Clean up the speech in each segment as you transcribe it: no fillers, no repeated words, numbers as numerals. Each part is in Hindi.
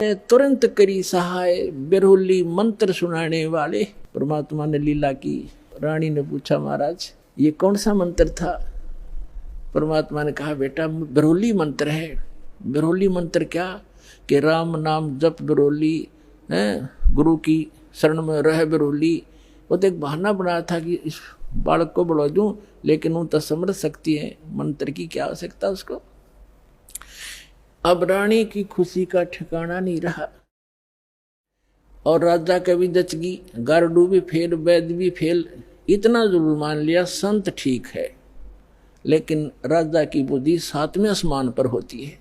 तुरंत करी सहाय बिरहुली मंत्र सुनाने वाले। परमात्मा ने लीला की। रानी ने पूछा महाराज ये कौन सा मंत्र था? परमात्मा ने कहा बेटा बिरहुली मंत्र है। बिरहुली मंत्र क्या कि राम नाम जप बिरहुली, गुरु की शरण में रह बिरहुली। वो तो एक बहाना बनाया था कि इस बालक को बढ़ा दूं, लेकिन वो तो समझ सकती है मंत्र की क्या आवश्यकता उसको। अब रानी की खुशी का ठिकाना नहीं रहा और राजा का भी दचगी, गारडू भी फेल, वैद्य भी फेल। इतना जरूर मान लिया संत ठीक है, लेकिन राजा की बुद्धि 7वें आसमान पर होती है।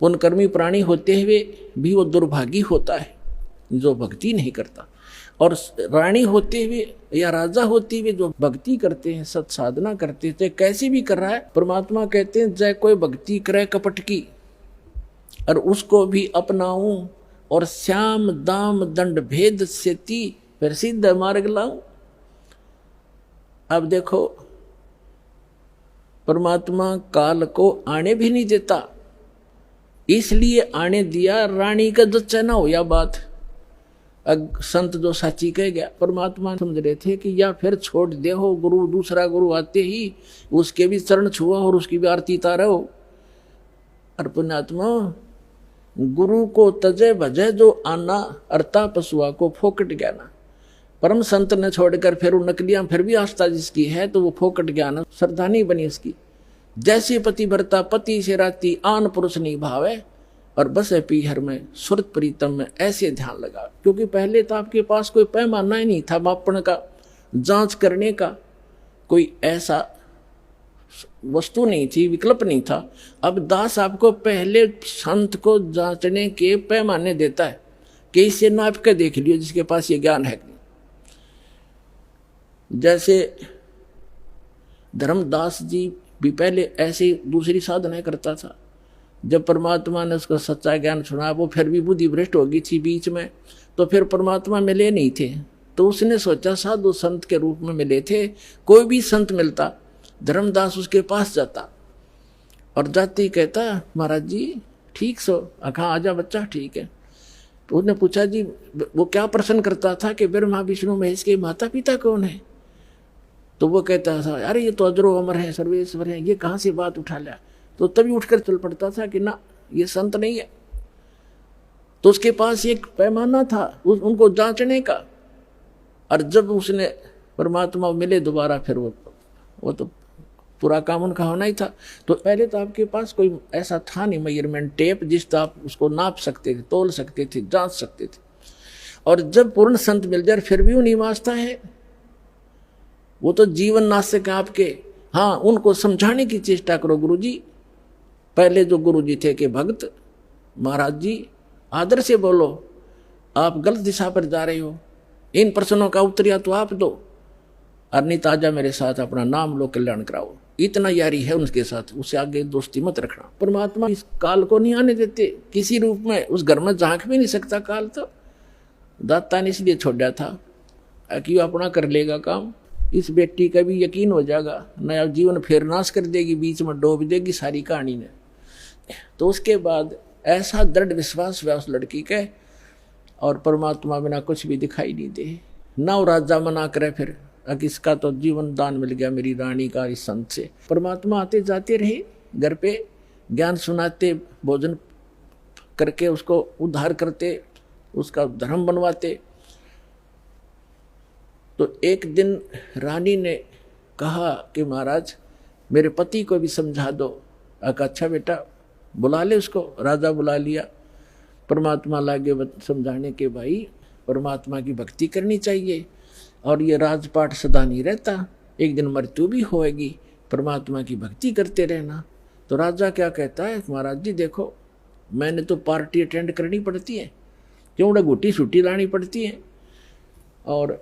पुण्यकर्मी प्राणी होते हुए भी वो दुर्भागी होता है जो भक्ति नहीं करता, और रानी होते हुए या राजा होते हुए जो भक्ति करते हैं, सत साधना करते हैं, कैसी भी कर रहा है। परमात्मा कहते हैं जय कोई भक्ति करे कपट की और उसको भी अपनाऊं, और श्याम दाम दंड भेद से ती फिर सिद्ध मार्ग लाऊं। अब देखो परमात्मा काल को आने भी नहीं देता, इसलिए आने दिया रानी का जच्चा ना हो। या बात संत जो साची कह गया, परमात्मा समझ रहे थे कि या फिर छोड़ दे हो गुरु, दूसरा गुरु आते ही उसके भी चरण छुआ और उसकी भी आरती तारो। और पुण्यात्मा गुरु को तजे भजे जो आना, अर्ता पशुआ को फोकट ज्ञाना। परम संत ने छोड़कर फिर वो नकलियां फिर भी आस्था जिसकी है तो वो फोकट ज्ञान श्रद्धा नहीं बनी उसकी। जैसे पति भरता पति से राती आन पुरुष नहीं भावे, और बस है पीहर में सुरत प्रीतम में ऐसे ध्यान लगा। क्योंकि पहले तो आपके पास कोई पैमाना ही नहीं था मापन का, जांच करने का कोई ऐसा वस्तु नहीं थी, विकल्प नहीं था। अब दास आपको पहले संत को जांचने के पैमाने देता है कि इसे नाप के देख लियो जिसके पास ये ज्ञान है। जैसे धर्मदास जी भी पहले ऐसी दूसरी साधना करता था। जब परमात्मा ने उसको सच्चा ज्ञान सुना, वो फिर भी बुद्धि भ्रष्ट हो गई थी बीच में, तो फिर परमात्मा मिले नहीं थे। तो उसने सोचा साधु संत के रूप में मिले थे, कोई भी संत मिलता धर्मदास उसके पास जाता और जाते ही कहता महाराज जी ठीक सो, कहा आजा बच्चा ठीक है। तो उसने पूछा जी वो क्या प्रश्न करता था कि ब्रह्मा विष्णु महेश के माता पिता कौन है? तो वो कहता था अरे ये तो अजरो अमर है, सर्वेश्वर है, ये कहाँ से बात उठा लिया? तो तभी उठकर चल पड़ता था कि ना ये संत नहीं है। तो उसके पास एक पैमाना था उनको जांचने का। और जब उसने परमात्मा मिले दोबारा, फिर वो तो पूरा काम उनका होना ही था। तो पहले तो आपके पास कोई ऐसा था नहीं मेजरमेंट टेप जिससे आप उसको नाप सकते थे, तोल सकते थे, जांच सकते थे। और जब पूर्ण संत मिल जाए फिर भी वो नहीं वास्ता है, वो तो जीवन नाशक है आपके। हाँ, उनको समझाने की चेष्टा करो गुरुजी। पहले जो गुरुजी थे कि भक्त महाराज जी आदर से बोलो, आप गलत दिशा पर जा रहे हो, इन प्रश्नों का उत्तर या तो आप दो, और नहीं ताजा मेरे साथ अपना नाम लो, कल्याण कराओ। इतना यारी है उनके साथ, उससे आगे दोस्ती मत रखना। परमात्मा इस काल को नहीं आने देते किसी रूप में, उस घर में झांक भी नहीं सकता काल। तो दाता ने इसलिए छोड़ा था कि अपना कर लेगा काम। इस बेटी का भी यकीन हो जाएगा, नया जीवन फिर नाश कर देगी, बीच में डूब देगी सारी कहानी ने। तो उसके बाद ऐसा दृढ़ विश्वास हुआ उस लड़की के, और परमात्मा बिना कुछ भी दिखाई नहीं दे। ना वो राजा मना करे फिर, इसका तो जीवन दान मिल गया मेरी रानी का इस संत से। परमात्मा आते जाते रहे घर पे, ज्ञान सुनाते, भोजन करके उसको उद्धार करते, उसका धर्म बनवाते। तो एक दिन रानी ने कहा कि महाराज मेरे पति को भी समझा दो। अच्छा बेटा बुला ले उसको। राजा बुला लिया। परमात्मा लागे समझाने के भाई परमात्मा की भक्ति करनी चाहिए, और ये राजपाट सदा नहीं रहता, एक दिन मृत्यु भी होएगी, परमात्मा की भक्ति करते रहना। तो राजा क्या कहता है, महाराज जी देखो मैंने तो पार्टी अटेंड करनी पड़ती है, क्यों गुटी छुट्टी लानी पड़ती है, और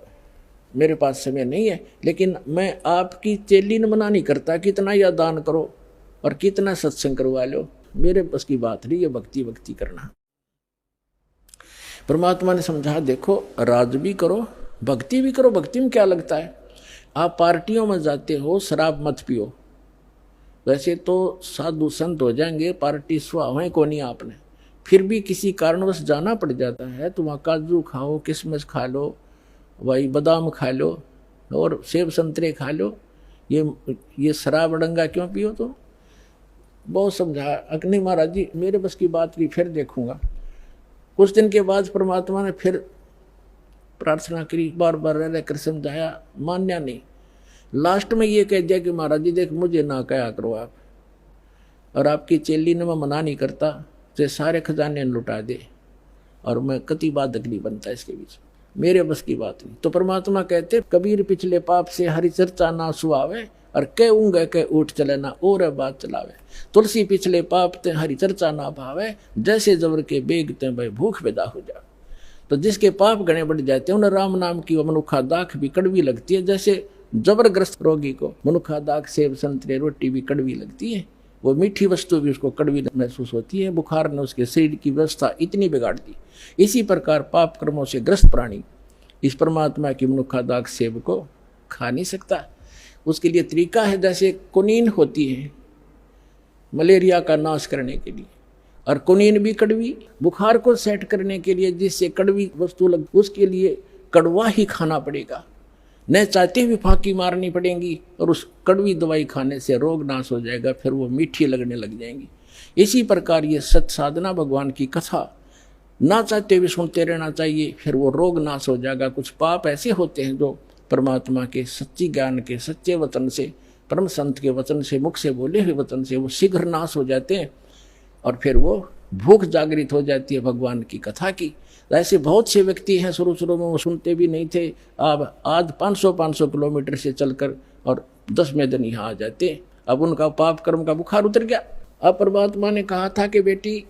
मेरे पास समय नहीं है। लेकिन मैं आपकी चेली न मना नहीं करता, कितना या दान करो और कितना सत्संग करवा लो, मेरे बस की बात नहीं है भक्ति भक्ति करना। परमात्मा ने समझा देखो राज भी करो भक्ति भी करो। भक्ति में क्या लगता है, आप पार्टियों में जाते हो, शराब मत पियो। वैसे तो साधु संत हो जाएंगे, पार्टी सुहावें को नहीं आपने, फिर भी किसी कारणवश जाना पड़ जाता है तो वहाँ काजू खाओ, किशमिश खा लो, वही बादाम खा लो और सेब संतरे खा लो। ये शराब अड़ंगा क्यों पियो? तो बहुत समझा अग्नि महाराज जी, मेरे बस की बात नहीं, फिर देखूंगा। कुछ दिन के बाद परमात्मा ने फिर प्रार्थना करी, बार बार रह कर समझाया, मान्या नहीं। लास्ट में ये कह दिया कि महाराज जी देख, मुझे ना कहा करो आप, और आपकी चेली ने मैं मना नहीं करता, तो सारे खजाने लुटा दे और मैं कति बाधक नहीं बनता इसके बीच, मेरे बस की बात नहीं। तो परमात्मा कहते कबीर पिछले पाप से हरि चर्चा ना सुहावे, और कह ऊँगे कह उठ चले ना और बात चलावे। तुलसी पिछले पाप ते हरि चर्चा ना भावे, जैसे जबर के बेग ते भाई भूख पैदा हो जा। तो जिसके पाप गणे बढ़ जाते हैं उन्हें राम नाम की वो मनुखा दाख भी कड़वी लगती है। जैसे जबरग्रस्त रोगी को मनुखा दाख, सेब संतरे, रोटी भी कड़वी लगती है, वो मीठी वस्तु भी उसको कड़वी महसूस होती है। बुखार ने उसके शरीर की व्यवस्था इतनी बिगाड़ दी। इसी प्रकार पाप कर्मों से ग्रस्त प्राणी इस परमात्मा की मनुखा दाख सेब को खा नहीं सकता। उसके लिए तरीका है, जैसे कुनीन होती है मलेरिया का नाश करने के लिए, और कुनीन भी कड़वी, बुखार को सेट करने के लिए जिससे कड़वी वस्तु लग, उसके लिए कड़वा ही खाना पड़ेगा, न चाहते हुए फांकी मारनी पड़ेगी, और उस कड़वी दवाई खाने से रोग नाश हो जाएगा, फिर वो मीठी लगने लग जाएंगी। इसी प्रकार ये सत साधना भगवान की कथा ना चाहते हुए सुनते रहना चाहिए, फिर वो रोग नाश हो जाएगा। कुछ पाप ऐसे होते हैं जो परमात्मा के सच्ची ज्ञान के सच्चे वचन से, परम संत के वचन से, मुख से बोले हुए वचन से वो शीघ्र नाश हो जाते हैं, और फिर वो भूख जागृत हो जाती है भगवान की कथा की। ऐसे बहुत से व्यक्ति हैं, शुरू शुरू में वो सुनते भी नहीं थे, अब आज 500 किलोमीटर से चलकर और 10वें दिन यहाँ आ जाते। अब उनका पाप कर्म का बुखार उतर गया। अब परमात्मा ने कहा था कि बेटी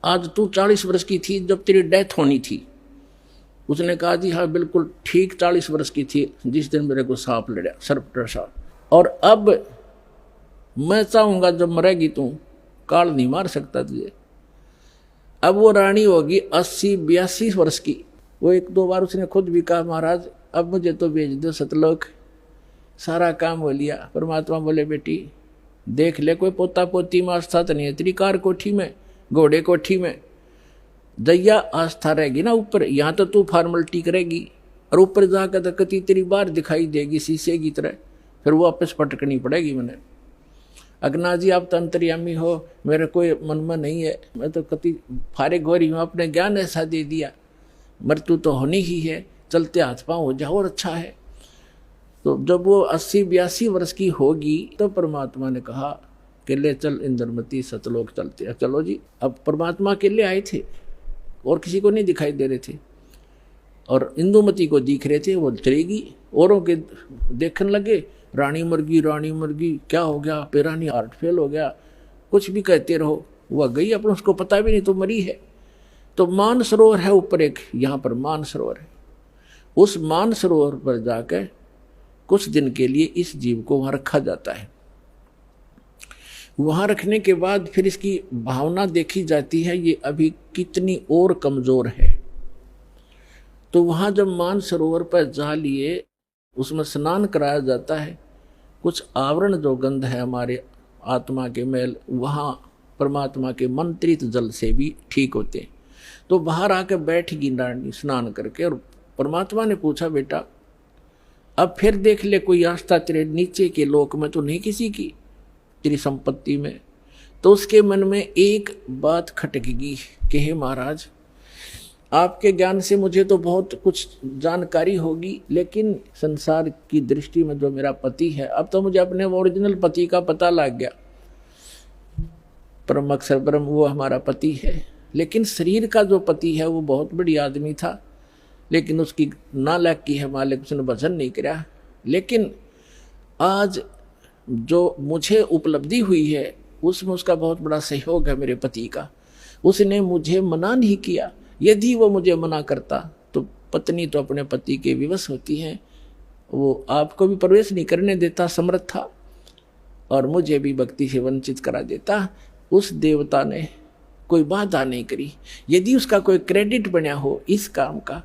आज तू 40 वर्ष की थी जब तेरी डेथ होनी थी। उसने कहा जी हाँ बिल्कुल ठीक 40 वर्ष की थी जिस दिन मेरे को सांप लड़ा, सर्प सांप। और अब मैं चाहूँगा जब मरेगी तू, काल नहीं मार सकता तुझे। अब वो रानी होगी 80-82 वर्ष की। वो 1-2 बार उसने खुद भी कहा महाराज अब मुझे तो भेज दो सतलोक, सारा काम हो लिया। परमात्मा बोले बेटी देख ले, कोई पोता पोती में आस्था तो नहीं है तेरी, कार कोठी में, घोड़े कोठी में दैया आस्था रहेगी ना ऊपर, यहाँ तो तू फॉर्मलिटी करेगी, और ऊपर जाकर तो कति तेरी बार दिखाई देगी शीशे की तरह, फिर वो वापस पटकनी पड़ेगी। मैंने अगना जी आप तो अंतर्यामी हो, मेरे कोई मन में नहीं है, मैं तो कति फारिग हो रही हूँ, अपने ज्ञान ऐसा दे दिया, मृत्यु तो होनी ही है, चलते हाथ पाँव हो जाओ और अच्छा है। तो जब वो 80-82 वर्ष की होगी तो परमात्मा ने कहा कि ले चल इंद्रमती सतलोक चलते। चलो जी, अब परमात्मा के लिए आए थे और किसी को नहीं दिखाई दे रहे थे, और इंदुमती को दिख रहे थे, वो चलेगी। औरों के देखने लगे रानी मरगी क्या हो गया, पेरानी हार्ट फेल हो गया, कुछ भी कहते रहो, वह गई अपन उसको पता भी नहीं तो मरी है। तो मान सरोवर है ऊपर एक, यहाँ पर मान सरोवर है, उस मान सरोवर पर जाकर कुछ दिन के लिए इस जीव को वहाँ रखा जाता है। वहाँ रखने के बाद फिर इसकी भावना देखी जाती है ये अभी कितनी और कमज़ोर है। तो वहाँ जब मान सरोवर पर जा लिए उसमें स्नान कराया जाता है, कुछ आवरण जो गंध है हमारे आत्मा के मैल वहाँ परमात्मा के मंत्रित जल से भी ठीक होते हैं। तो बाहर आकर बैठगी रानी स्नान करके, और परमात्मा ने पूछा बेटा अब फिर देख ले कोई आस्था तेरे नीचे के लोक में तो नहीं किसी की, तेरी संपत्ति में। तो उसके मन में एक बात खटकेगी कि हे महाराज आपके ज्ञान से मुझे तो बहुत कुछ जानकारी होगी, लेकिन संसार की दृष्टि में जो मेरा पति है, अब तो मुझे अपने ओरिजिनल पति का पता लग गया, परम अक्षर ब्रह्म वो हमारा पति है। लेकिन शरीर का जो पति है वो बहुत बड़ी आदमी था, लेकिन उसकी नालायकी है मालिक, उसने भजन नहीं किया। लेकिन आज जो मुझे उपलब्धि हुई है उसमें उसका बहुत बड़ा सहयोग है मेरे पति का। उसने मुझे मना नहीं किया, यदि वो मुझे मना करता तो पत्नी तो अपने पति के विवश होती हैं, वो आपको भी प्रवेश नहीं करने देता समर्थ था, और मुझे भी भक्ति से वंचित करा देता। उस देवता ने कोई बाधा नहीं करी। यदि उसका कोई क्रेडिट बना हो इस काम का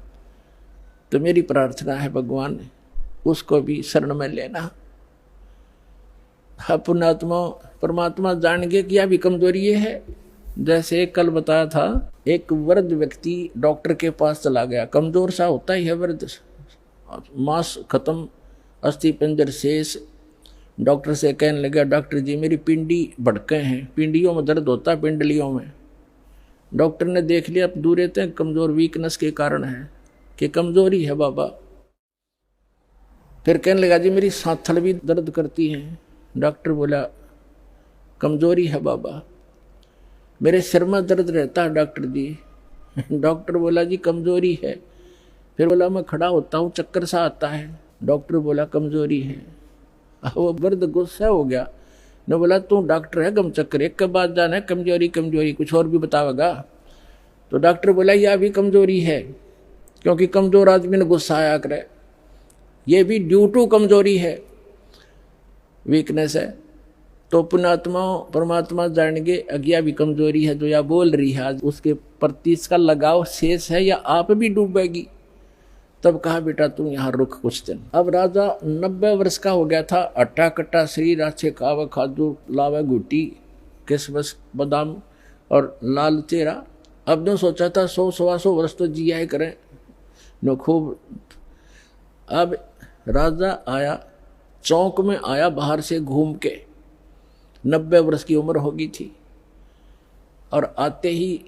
तो मेरी प्रार्थना है भगवान उसको भी शरण में लेना। पुण्यात्मा परमात्मा जान गए कि यह भी कमजोरी है, जैसे कल बताया था, एक वृद्ध व्यक्ति डॉक्टर के पास चला गया, कमजोर सा होता ही है वृद्ध, मांस खत्म, अस्थि पंजर शेष। डॉक्टर से कहने लगा, डॉक्टर जी मेरी पिंडी भड़के हैं, पिंडियों में दर्द होता है, पिंडलियों में। डॉक्टर ने देख लिया, अब दूर रहते हैं, कमजोर वीकनेस के कारण है कि कमजोरी है बाबा। फिर कहने लगा, जी मेरी सांथल भी दर्द करती है। डॉक्टर बोला, कमजोरी है बाबा। मेरे सिर में दर्द रहता है डॉक्टर जी। डॉक्टर बोला, जी कमजोरी है। फिर बोला, मैं खड़ा होता हूँ चक्कर सा आता है। डॉक्टर बोला, कमजोरी है। वो वृद्ध गुस्सा हो गया, ने बोला, तू डॉक्टर है गम चक्कर, एक के बाद जाना है कमजोरी कमजोरी, कुछ और भी बतावेगा। तो डॉक्टर बोला, यह भी कमजोरी है, क्योंकि कमजोर आदमी ने गुस्सा आया करे, ये भी ड्यू टू कमजोरी है, वीकनेस है। तो पुण्यात्मा परमात्मा जानेंगे, अज्ञा भी कमजोरी है जो या बोल रही है, आज उसके प्रति इसका लगाव शेष है या आप भी डूबेगी। तब कहा, बेटा तू यहाँ रुक कुछ दिन। अब राजा 90 वर्ष का हो गया था, अट्टा कट्टा शरीर, अच्छे खावे खादू, लावे गुटी, किसमस बादाम और लाल चेहरा। अब ने सोचा था 100-125 वर्ष तो जिया ही करें न खूब। अब राजा आया, चौक में आया बाहर से घूम के, 90 वर्ष की उम्र होगी थी, और आते ही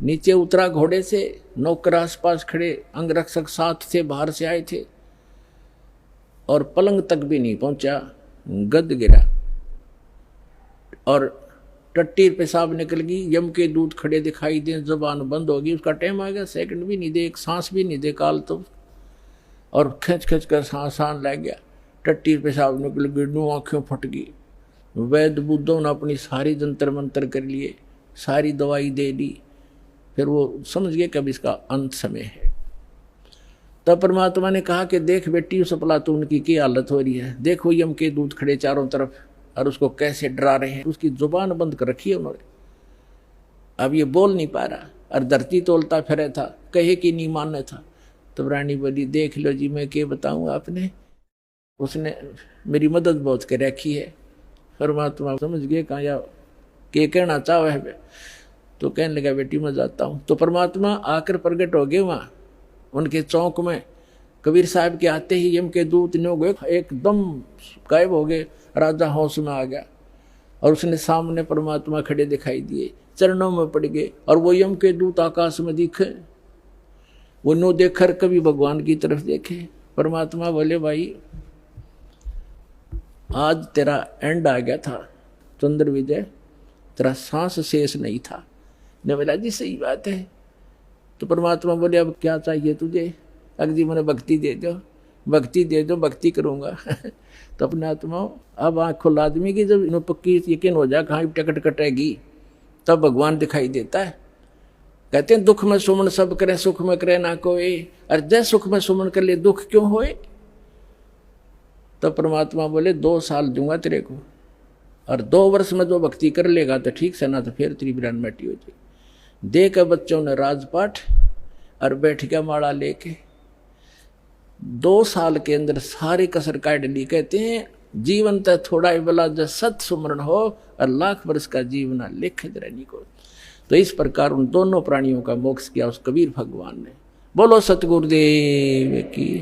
नीचे उतरा घोड़े से, नौकर आसपास खड़े, अंगरक्षक साथ से बाहर से आए थे, और पलंग तक भी नहीं पहुंचा, गद गिरा और टट्टी पेशाब निकल गई, यम के दूत खड़े दिखाई दे, जबान बंद होगी, उसका टाइम आ गया, सेकंड भी नहीं दे, एक सांस भी नहीं दे काल तो, और खिंच खिंच कर सांस लग गया, टट्टी पेशाब निकल गई, नू आँखें फट गई। वैद्य बुद्धों ने अपनी सारी जंतर मंतर कर लिए, सारी दवाई दे दी, फिर वो समझ गए कि अब इसका अंत समय है। तब परमात्मा ने कहा कि देख बेटी उस अफलातून की क्या हालत हो रही है, देखो यम के दूत खड़े चारों तरफ और उसको कैसे डरा रहे हैं, उसकी जुबान बंद कर रखी है उन्होंने, अब ये बोल नहीं पा रहा, और धरती तोलता फिरे था, कहे कि नहीं मानने था। तब रानी बोली, देख लो जी मैं क्या बताऊँ आपने, उसने मेरी मदद बहुत कर रखी है। परमात्मा समझ गए कहाँ या के कहना चाहो है। तो कहने लगा, बेटी मैं जाता हूँ। तो परमात्मा आकर प्रकट हो गए वहाँ उनके चौक में। कबीर साहब के आते ही यम के दूत ने गए, एकदम गायब हो गए, राजा होश में आ गया, और उसने सामने परमात्मा खड़े दिखाई दिए, चरणों में पड़ गए, और वो यम के दूत आकाश में दिखे, वो नो देखकर कभी भगवान की तरफ देखे। परमात्मा बोले, भाई आज तेरा एंड आ गया था चंद्र विजय, तेरा सांस शेष नहीं था। ने बोला, जी सही बात है। तो परमात्मा बोले, अब क्या चाहिए तुझे? अगजी मैंने भक्ति दे दो, भक्ति दे दो, भक्ति करूँगा। तो अपने आत्मा अब आँख खुल आदमी की जब पक्की यकीन हो जाए कहाँ टिकट कटेगी, तब भगवान दिखाई देता है। कहते हैं, दुख में सुमन सब करे, सुख में करे ना कोई, और जय सुख में सुमन कर ले दुख क्यों होए। तो परमात्मा बोले, 2 साल दूंगा तेरे को, और 2 वर्ष में जो भक्ति कर लेगा तो ठीक से, ना तो फिर तेरी बिरान मिट्टी हो जाएगी। दे के बच्चों ने राजपाठ और बैठ गया माड़ा लेके। 2 साल के अंदर सारी कसर काट ली। कहते हैं, जीवन तो थोड़ा ही बला जब सत सुमरण हो, और लाख वर्ष का जीवना लेख रहनी को। तो इस प्रकार उन दोनों प्राणियों का मोक्ष किया उस कबीर भगवान ने। बोलो सतगुरुदेव की।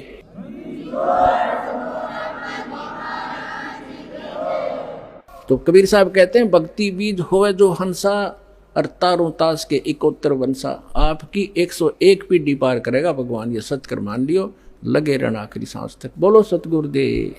तो कबीर साहब कहते हैं, भक्ति बीज होवे जो हंसा, और तारों तास के 71 वंशा। आपकी 101 पीढ़ी पार करेगा भगवान, ये सत्कर मान लियो, लगे रहना आखिरी सांस तक। बोलो सतगुरुदेव।